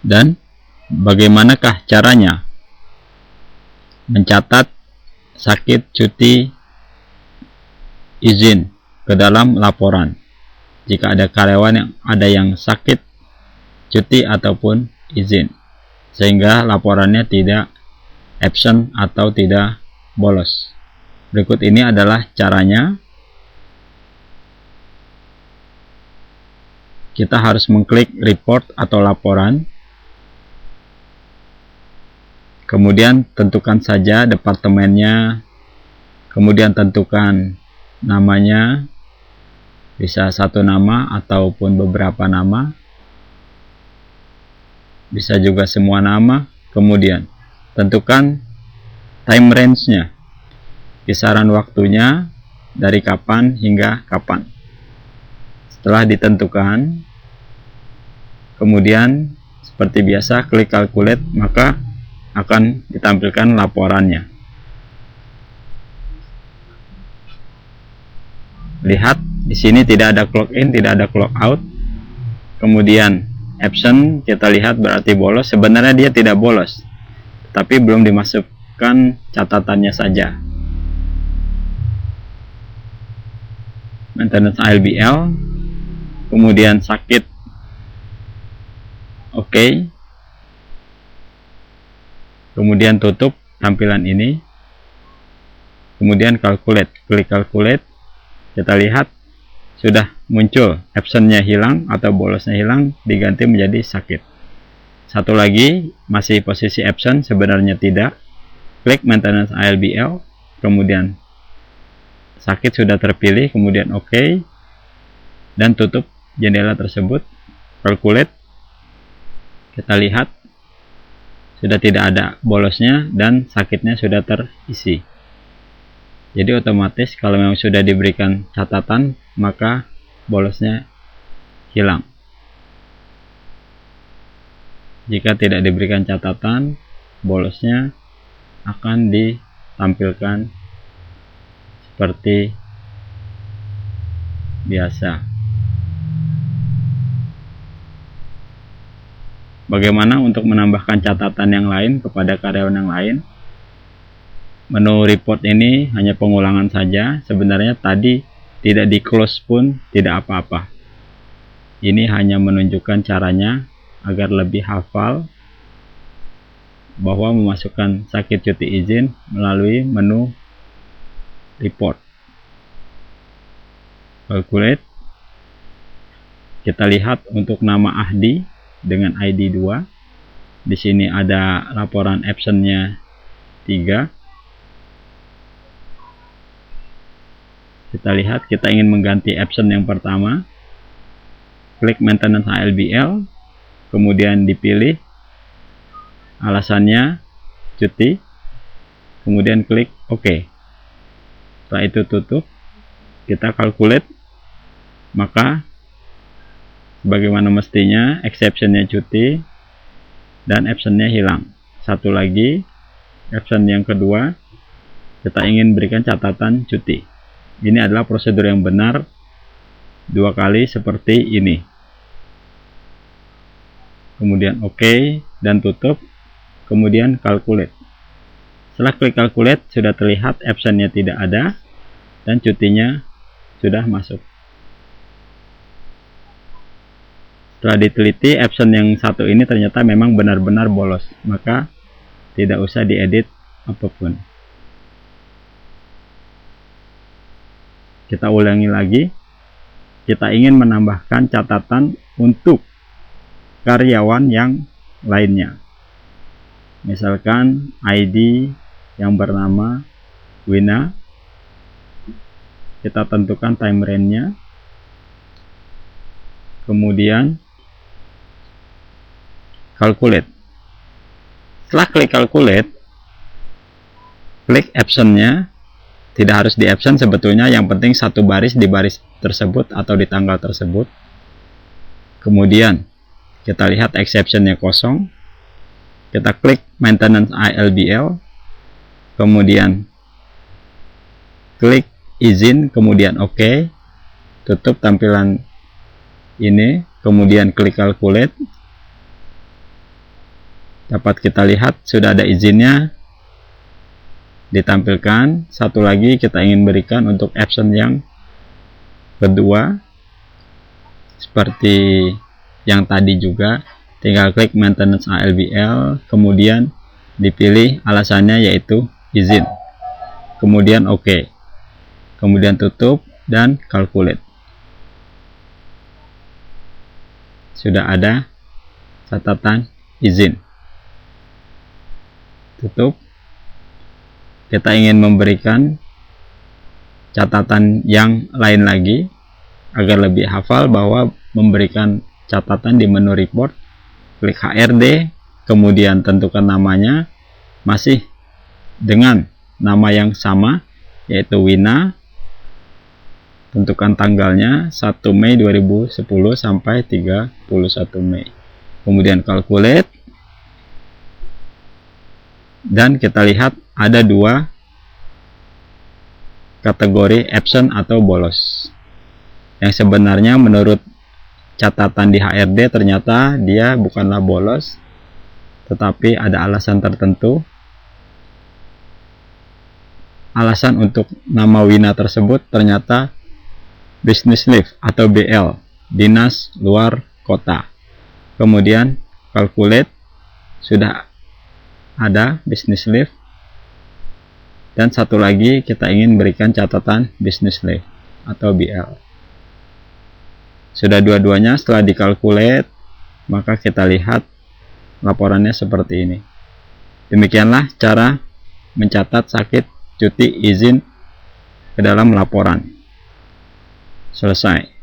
Dan bagaimanakah caranya mencatat sakit cuti izin ke dalam laporan jika ada karyawan yang sakit cuti ataupun izin, sehingga laporannya tidak absent atau tidak bolos. Berikut ini adalah caranya. Kita harus mengklik report atau laporan, kemudian tentukan saja departemennya, kemudian tentukan namanya, bisa satu nama ataupun beberapa nama, bisa juga semua nama. Kemudian tentukan time range-nya, kisaran waktunya dari kapan hingga kapan. Setelah ditentukan, kemudian seperti biasa klik calculate, maka akan ditampilkan laporannya. Lihat di sini tidak ada clock in, tidak ada clock out. Kemudian absent kita lihat berarti bolos. Sebenarnya dia tidak bolos, tapi belum dimasukkan catatannya saja. Maintenance ALBL, kemudian sakit, oke. Kemudian tutup tampilan ini, kemudian calculate, klik calculate. Kita lihat sudah muncul absentnya hilang atau bolosnya hilang, diganti menjadi sakit. Satu lagi masih posisi absent, sebenarnya tidak. Klik maintenance ALBL, kemudian sakit sudah terpilih, kemudian oke, dan tutup jendela tersebut. Calculate, kita lihat sudah tidak ada bolosnya dan sakitnya sudah terisi. Jadi otomatis kalau memang sudah diberikan catatan, maka bolosnya hilang. Jika tidak diberikan catatan, bolosnya akan ditampilkan seperti biasa. Bagaimana untuk menambahkan catatan yang lain kepada karyawan yang lain? Menu report ini hanya pengulangan saja. Sebenarnya tadi tidak di close pun tidak apa-apa. Ini hanya menunjukkan caranya agar lebih hafal bahwa memasukkan sakit cuti izin melalui menu report. Calculate. Kita lihat untuk nama Ahdi dengan ID 2. Di sini ada laporan absentnya 3. Kita lihat, kita ingin mengganti absent yang pertama. Klik maintenance ALBL, kemudian dipilih alasannya cuti, kemudian klik OK. Setelah itu tutup, kita calculate, maka sebagaimana mestinya exceptionnya cuti dan absentnya hilang. Satu lagi, absent yang kedua, kita ingin berikan catatan cuti. Ini adalah prosedur yang benar, 2 kali seperti ini. Kemudian OK dan tutup, kemudian calculate. Setelah klik calculate, sudah terlihat absennya tidak ada dan cutinya sudah masuk. Setelah diteliti, absen yang satu ini ternyata memang benar-benar bolos, maka tidak usah diedit apapun. Kita ulangi lagi. Kita ingin menambahkan catatan untuk karyawan yang lainnya. Misalkan ID yang bernama Wina. Kita tentukan time range-nya. Kemudian calculate. Setelah klik calculate, klik absent-nya. Tidak harus di absent sebetulnya, yang penting satu baris di baris tersebut atau di tanggal tersebut. Kemudian kita lihat exception-nya kosong. Kita klik maintenance ALBL, kemudian klik izin, kemudian OK. Tutup tampilan ini, kemudian klik calculate. dapat kita lihat sudah ada izinnya ditampilkan. Satu lagi kita ingin berikan untuk absen yang kedua seperti yang tadi juga, tinggal klik maintenance ALBL, kemudian dipilih alasannya yaitu izin, kemudian OK, kemudian tutup dan calculate. Sudah ada catatan izin. Tutup. Kita ingin memberikan catatan yang lain lagi agar lebih hafal bahwa memberikan catatan di menu report, klik HRD, kemudian tentukan namanya masih dengan nama yang sama yaitu Wina. Tentukan tanggalnya 1 Mei 2010 sampai 31 Mei. Kemudian calculate. Dan kita lihat ada dua kategori absent atau bolos. Yang sebenarnya menurut catatan di HRD ternyata dia bukanlah bolos, tetapi ada alasan tertentu. Alasan untuk nama Wina tersebut ternyata business leave atau BL, dinas luar kota. Kemudian calculate, sudah ada business leave. Dan satu lagi kita ingin berikan catatan business leave atau BL. Sudah dua-duanya. Setelah dikalkulate, maka kita lihat laporannya seperti ini. Demikianlah cara mencatat sakit, cuti, izin ke dalam laporan. Selesai.